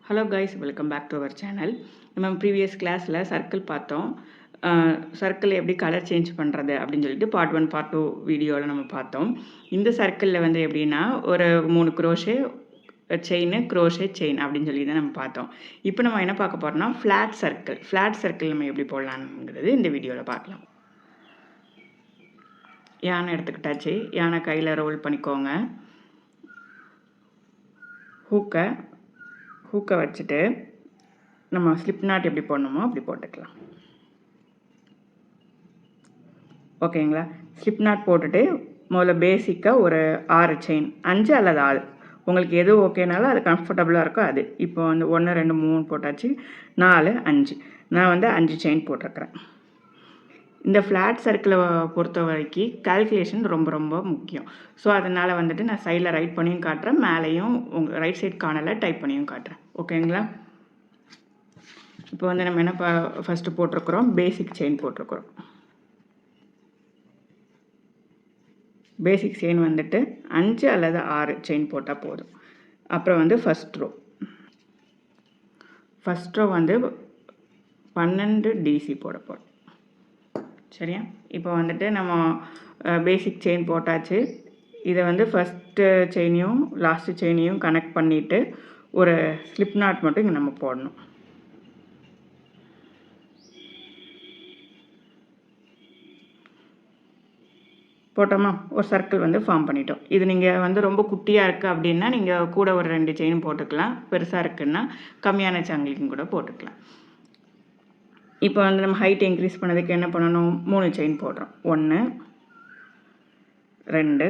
Hello guys, welcome back to our channel. நம்ம previous கிளாஸில் circle பார்த்தோம். சர்க்கிள் எப்படி கலர் சேஞ்ச் பண்ணுறது அப்படின்னு சொல்லிட்டு பார்ட் 1 பார்ட் 2 வீடியோவில் நம்ம பார்த்தோம். இந்த சர்க்கிளில் வந்து எப்படின்னா ஒரு 3 க்ரோஷே செயின் அப்படின்னு சொல்லி தான் நம்ம பார்த்தோம். இப்போ நம்ம என்ன பார்க்க போகிறோம்னா ஃப்ளாட் சர்க்கிள் நம்ம எப்படி போடலாம்ங்கிறது இந்த வீடியோவில் பார்க்கலாம். யானை எடுத்துக்கிட்டாச்சு. யானை கையில் ரோல் பண்ணிக்கோங்க. ஹூக்கை வச்சுட்டு நம்ம ஸ்லிப் நாட் எப்படி போடணுமோ அப்படி போட்டுக்கலாம். ஓகேங்களா? ஸ்லிப் நாட் போட்டுட்டு முதல்ல பேசிக்காக ஒரு 6 செயின், 5 அல்லது 6 உங்களுக்கு எது ஓகேனாலும் அது கம்ஃபர்டபுளாக இருக்கோ அது. இப்போ வந்து 1 2 3 போட்டாச்சு, 4 5 நான் வந்து 5 செயின் போட்டிருக்கிறேன். இந்த ஃப்ளாட் சர்க்கிளை பொறுத்த வரைக்கும் கால்குலேஷன் ரொம்ப ரொம்ப முக்கியம். ஸோ அதனால் வந்துட்டு நான் சைடில் ரைட் பண்ணியும் காட்டுறேன், மேலேயும் உங்கள் ரைட் சைட் கார்னரில் டைப் பண்ணியும் காட்டுறேன். ஓகேங்களா? இப்போ வந்து நம்ம என்ன ஃபஸ்ட்டு போட்டிருக்கிறோம், பேசிக் செயின் போட்டிருக்கிறோம். பேசிக் செயின் வந்துட்டு 5 அல்லது 6 செயின் போட்டால் போதும். அப்புறம் வந்து ஃபஸ்ட் ரோ வந்து 12 டிசி போட போகிறோம். சரியா? இப்போ வந்துட்டு நம்ம பேசிக் செயின் போட்டாச்சு. இதை வந்து ஃபஸ்ட்டு செயினையும் லாஸ்ட்டு செயினையும் கனெக்ட் பண்ணிவிட்டு ஒரு ஸ்லிப் நாட் மட்டும் இங்கே நம்ம போடணும். போட்டோமா? ஒரு சர்க்கிள் வந்து ஃபார்ம் பண்ணிட்டோம். இது நீங்கள் வந்து ரொம்ப குட்டியாக இருக்குது அப்படின்னா நீங்கள் கூட ஒரு 2 செயினும் போட்டுக்கலாம். பெருசாக இருக்குன்னா கம்மியான சங்கிலிக்கும் கூட போட்டுக்கலாம். இப்போ வந்து நம்ம ஹைட் இன்க்ரீஸ் பண்ணதுக்கு என்ன பண்ணணும், 3 செயின் போடுறோம். 1 2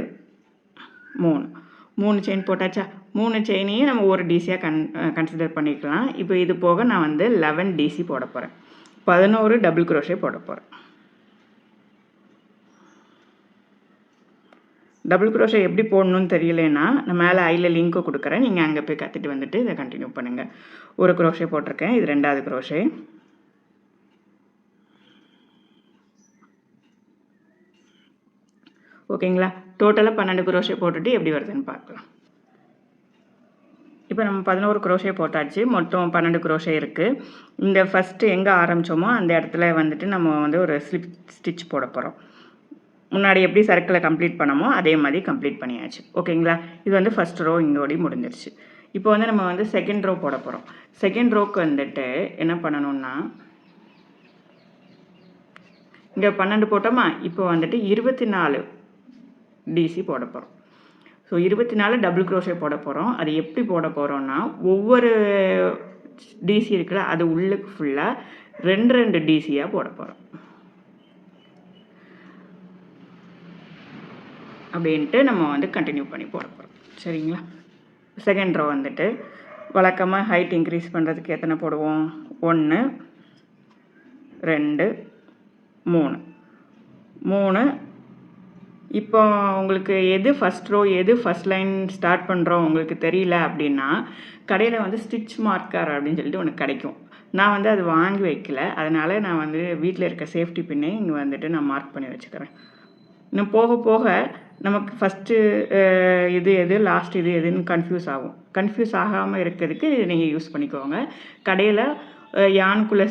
3 செயின் போட்டாச்சா? 3 செயினையும் நம்ம ஒரு டிசியாக கன்சிடர் பண்ணிக்கலாம். இப்போ இது போக நான் வந்து 11 டிசி போட போகிறேன். 11 டபுள் க்ரோஷே போட போகிறேன். டபுள் க்ரோஷே எப்படி போடணும்னு தெரியலனா நான் மேலே ஐயில் லிங்க்கு கொடுக்குறேன். நீங்கள் அங்கே போய் கற்றுட்டு வந்துட்டு இதை கண்டினியூ பண்ணுங்கள். ஒரு க்ரோஷே போட்டிருக்கேன். இது 2வது க்ரோஷே. ஓகேங்களா? டோட்டலாக 12 க்ரோஷே போட்டுட்டு எப்படி வருதுன்னு பார்க்கலாம். இப்போ நம்ம 11 க்ரோஷே போட்டாச்சு. மொத்தம் 12 க்ரோஷே இருக்குது. இந்த ஃபஸ்ட்டு எங்கே ஆரம்பித்தோமோ அந்த இடத்துல வந்துட்டு நம்ம வந்து ஒரு ஸ்லிப் ஸ்டிச் போட போகிறோம். முன்னாடி எப்படி சர்க்கிளை கம்ப்ளீட் பண்ணமோ அதே மாதிரி கம்ப்ளீட் பண்ணியாச்சு. ஓகேங்களா? இது வந்து ஃபஸ்ட் ரோ இங்கோடி முடிஞ்சிருச்சு. இப்போ வந்து நம்ம வந்து செகண்ட் ரோ போட போகிறோம். செகண்ட் ரோக்கு வந்துட்டு என்ன பண்ணணும்னா இங்கே 12 போட்டோமா? இப்போ வந்துட்டு 24 டிசி போட போகிறோம். ஸோ 24 டபுள் க்ரோஷே போட போகிறோம். அது எப்படி போட போகிறோம்னா ஒவ்வொரு டிசி இருக்குல்ல அது உள்ளுக்கு ஃபுல்லாக 2 டிசியாக போட போகிறோம். அப்படின்ட்டு நம்ம வந்து கண்டினியூ பண்ணி போட போகிறோம். சரிங்களா? செகண்ட் ரோ வந்துட்டு வழக்கமாக ஹைட் இன்க்ரீஸ் பண்ணுறதுக்கு எத்தனை போடுவோம்? 1 2 3 இப்போ உங்களுக்கு எது ஃபஸ்ட் ரோ எது ஃபஸ்ட் லைன் ஸ்டார்ட் பண்ணுறோம் உங்களுக்கு தெரியல அப்படின்னா கடையில் வந்து ஸ்டிச் மார்க்கர் அப்படின்னு சொல்லிட்டு ஒன்று கிடைக்கும். நான் வந்து அது வாங்கி வைக்கல, அதனால் நான் வந்து வீட்டில் இருக்க சேஃப்டி பின்னே இங்கே வந்துட்டு நான் மார்க் பண்ணி வச்சுக்கிறேன். இன்னும் போக போக நமக்கு ஃபஸ்ட்டு இது எது லாஸ்ட் இது எதுன்னு கன்ஃபியூஸ் ஆகாமல் இருக்கிறதுக்கு இது நீங்கள் யூஸ் பண்ணிக்கோங்க. கடையில் யானுக்குள்ளே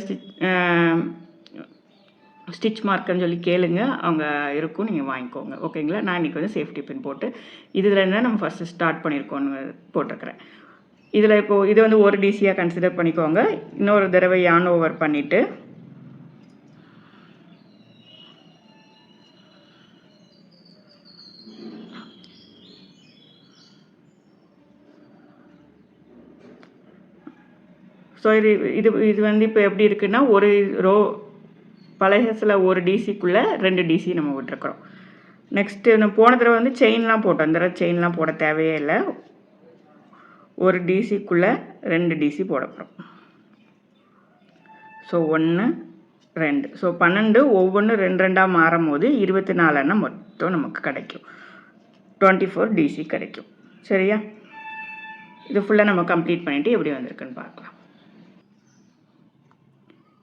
ஸ்டிச் மார்க்குன்னு சொல்லி கேளுங்க, அவங்க இருக்கும், நீங்கள் வாங்கிக்கோங்க. ஓகேங்களா? நான் இன்றைக்கி வந்து சேஃப்டி பின் போட்டு இதில் இருந்தால் நம்ம ஃபஸ்ட்டு ஸ்டார்ட் பண்ணியிருக்கோன்னு போட்டிருக்கிறேன். இதில் இப்போது இது வந்து ஒரு டிசியாக கன்சிடர் பண்ணிக்கோங்க. இன்னொரு தடவை யான் ஓவர் பண்ணிவிட்டு ஸோ இது வந்து இப்போ எப்படி இருக்குன்னா ஒரு ரோ பழையசில் ஒரு டிசிக்குள்ளே 2 டிசி நம்ம விட்டுருக்குறோம். நெக்ஸ்ட்டு நம்ம போன தடவை வந்து செயின்லாம் போட்டோம். அந்த தடவை செயின்லாம் போட தேவையே இல்லை. ஒரு டிசிக்குள்ளே 2 டிசி போட போகிறோம். ஸோ 1 2 ஸோ 12 ஒவ்வொன்று 2 மாறும் போது 24 மொத்தம் நமக்கு கிடைக்கும். 24 டிசி கிடைக்கும். சரியா? இது ஃபுல்லாக நம்ம கம்ப்ளீட் பண்ணிவிட்டு எப்படி வந்திருக்குன்னு பார்க்கலாம்.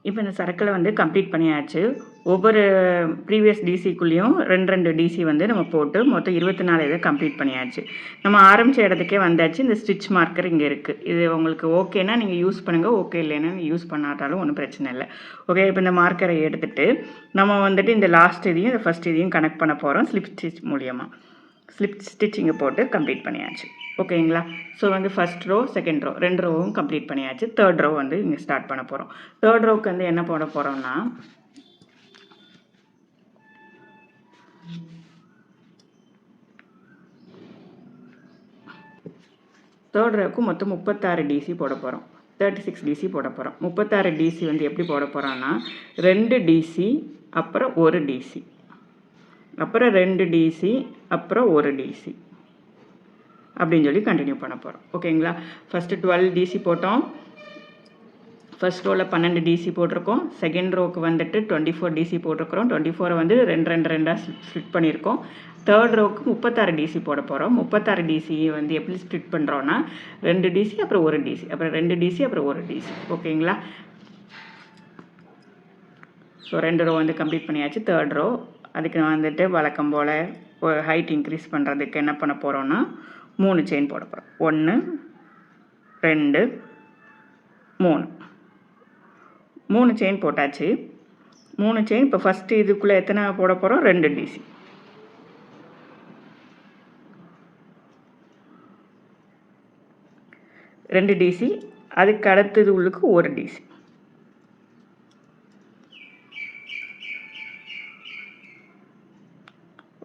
இப்போ இந்த சர்க்கிளை வந்து கம்ப்ளீட் பண்ணியாச்சு. ஒவ்வொரு ப்ரீவியஸ் டிசிக்குள்ளேயும் 2 டிசி வந்து நம்ம போட்டு மொத்தம் 24 இதை கம்ப்ளீட் பண்ணியாச்சு. நம்ம ஆரம்பித்த இடத்துக்கே வந்தாச்சு. இந்த ஸ்டிச் மார்க்கர் இங்கே இருக்குது. இது உங்களுக்கு ஓகேனா நீங்கள் யூஸ் பண்ணுங்கள், ஓகே இல்லைன்னா யூஸ் பண்ணாட்டாலும் ஒன்றும் பிரச்சனை இல்லை. ஓகே, இப்போ இந்த மார்க்கரை எடுத்துகிட்டு நம்ம வந்துட்டு இந்த லாஸ்ட் இதையும் இந்த ஃபஸ்ட் இதையும் கனெக்ட் பண்ண போகிறோம் ஸ்லிப் ஸ்டிச் மூலியமாக. ஸ்லிப் ஸ்டிச்சிங்கை போட்டு கம்ப்ளீட் பண்ணியாச்சு. ஓகேங்களா? ஸோ வந்து ஃபஸ்ட் ரோ, செகண்ட் ரோ 2 ரோவும் கம்ப்ளீட் பண்ணியாச்சு. தேர்ட் ரோ வந்து இங்கே ஸ்டார்ட் பண்ண போகிறோம். தேர்ட் ரோவுக்கு வந்து என்ன போட போகிறோம்னா, தேர்ட் ரோவுக்கு மொத்தம் 36 டிசி போட போகிறோம். 36 டிசி போட போகிறோம். 36 டிசி வந்து எப்படி போட போகிறோன்னா 2 டிசி அப்புறம் 1 டிசி அப்புறம் 2 டிசி அப்புறம் 1 டிசி அப்படின்னு சொல்லி கண்டினியூ பண்ண போகிறோம். ஓகேங்களா? ஃபஸ்ட்டு 12 டிசி போட்டோம். ஃபஸ்ட் ரோவில் 12 டிசி போட்டிருக்கோம். செகண்ட் ரோவுக்கு வந்துட்டு 24 டிசி போட்டிருக்கிறோம். 24 வந்து 2 ஸ்ப்ளிட் பண்ணியிருக்கோம். தேர்ட் ரோவுக்கு 36 டிசி போட போகிறோம். 36 டிசி வந்து எப்படி ஸ்ப்ளிட் பண்ணுறோன்னா 2 டிசி அப்புறம் 1 டிசி அப்புறம் 2 டிசி அப்புறம் 1 டிசி. ஓகேங்களா? ஸோ 2 ரோ வந்து கம்ப்ளீட் பண்ணியாச்சு. தேர்ட் ரோ அதுக்கு வந்துட்டு வழக்கம் போல் ஹைட் இன்க்ரீஸ் பண்ணுறதுக்கு என்ன பண்ண போகிறோன்னா 3 செயின் போட போகிறோம். 1 2 3 3 செயின் போட்டாச்சு. 3 செயின் இப்போ ஃபஸ்ட்டு இதுக்குள்ளே எத்தனை போட போகிறோம்? 2 டிசி. ரெண்டு டிசி. அதுக்கு அடுத்தது உள்ளுக்கு 1 டிசி.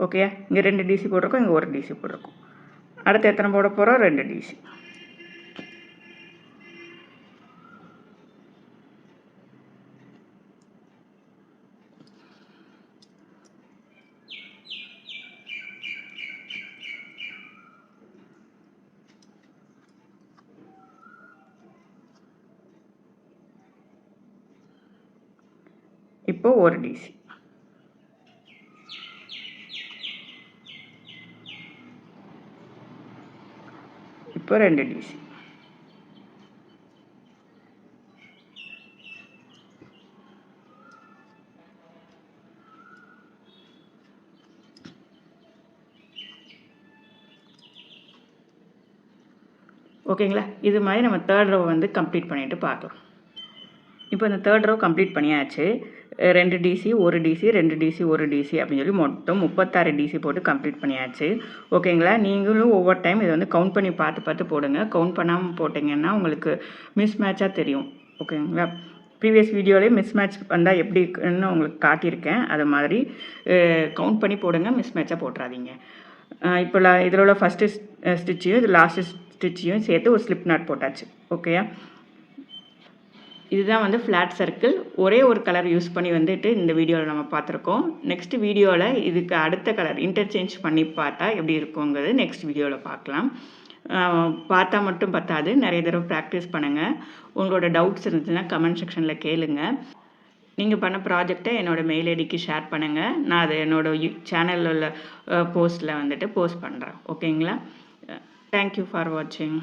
ஓகே, இங்கே 2 டிசி போட்டிருக்கோம், இங்கே 1 டிசி போட்டிருக்கோம். அடுத்து எத்தனை போட போகிறோம்? 2 டிசி. இப்போ 1 டிசி. இப்போ 2 டிசி. ஓகேங்களா? இது மாதிரி நம்ம தேர்ட் ரோ வந்து கம்ப்ளீட் பண்ணிவிட்டு பார்க்கலாம். இப்போ இந்த தேர்ட் ரோ கம்ப்ளீட் பண்ணியாச்சு. 2 டிசி 1 டிசி 2 டிசி 1 டிசி அப்படின்னு சொல்லி மொத்தம் 36 டிசி போட்டு கம்ப்ளீட் பண்ணியாச்சு. ஓகேங்களா? நீங்களும் ஒவ்வொரு டைம் இதை வந்து கவுண்ட் பண்ணி பார்த்து போடுங்க. கவுண்ட் பண்ணாமல் போட்டிங்கன்னா உங்களுக்கு மிஸ் மேட்சாக தெரியும். ஓகேங்களா? ப்ரீவியஸ் வீடியோலேயே மிஸ் மேட்ச் வந்தால் எப்படி இருக்குன்னு உங்களுக்கு காட்டியிருக்கேன். அது மாதிரி கவுண்ட் பண்ணி போடுங்க, மிஸ் மேட்சாக போட்டுறாதீங்க. இப்போ இதில் உள்ள ஃபஸ்ட்டு ஸ்டிச்சையும் இது லாஸ்ட்டு ஸ்டிச்சையும் சேர்த்து ஒரு ஸ்லிப் நாட் போட்டாச்சு. ஓகேயா? இதுதான் வந்து ஃப்ளாட் சர்க்கிள். ஒரே ஒரு கலர் யூஸ் பண்ணி வந்துட்டு இந்த வீடியோவில் நம்ம பார்த்துருக்கோம். நெக்ஸ்ட் வீடியோவில் இதுக்கு அடுத்த கலர் இன்டர்சேஞ்ச் பண்ணி பார்த்தா எப்படி இருக்குங்கிறது நெக்ஸ்ட் வீடியோவில் பார்க்கலாம். பார்த்தா மட்டும் பத்தாது, நிறைய தடவை ப்ராக்டிஸ் பண்ணுங்கள். உங்களோட டவுட்ஸ் இருந்துச்சுன்னா கமெண்ட் செக்ஷனில் கேளுங்க. நீங்கள் பண்ண ப்ராஜெக்டை என்னோடய மெயில் ஐடிக்கு ஷேர் பண்ணுங்கள். நான் அதை என்னோடய சேனலில் உள்ள போஸ்ட்டில் வந்துட்டு போஸ்ட் பண்ணுறேன். ஓகேங்களா? தேங்க்யூ ஃபார் வாட்சிங்.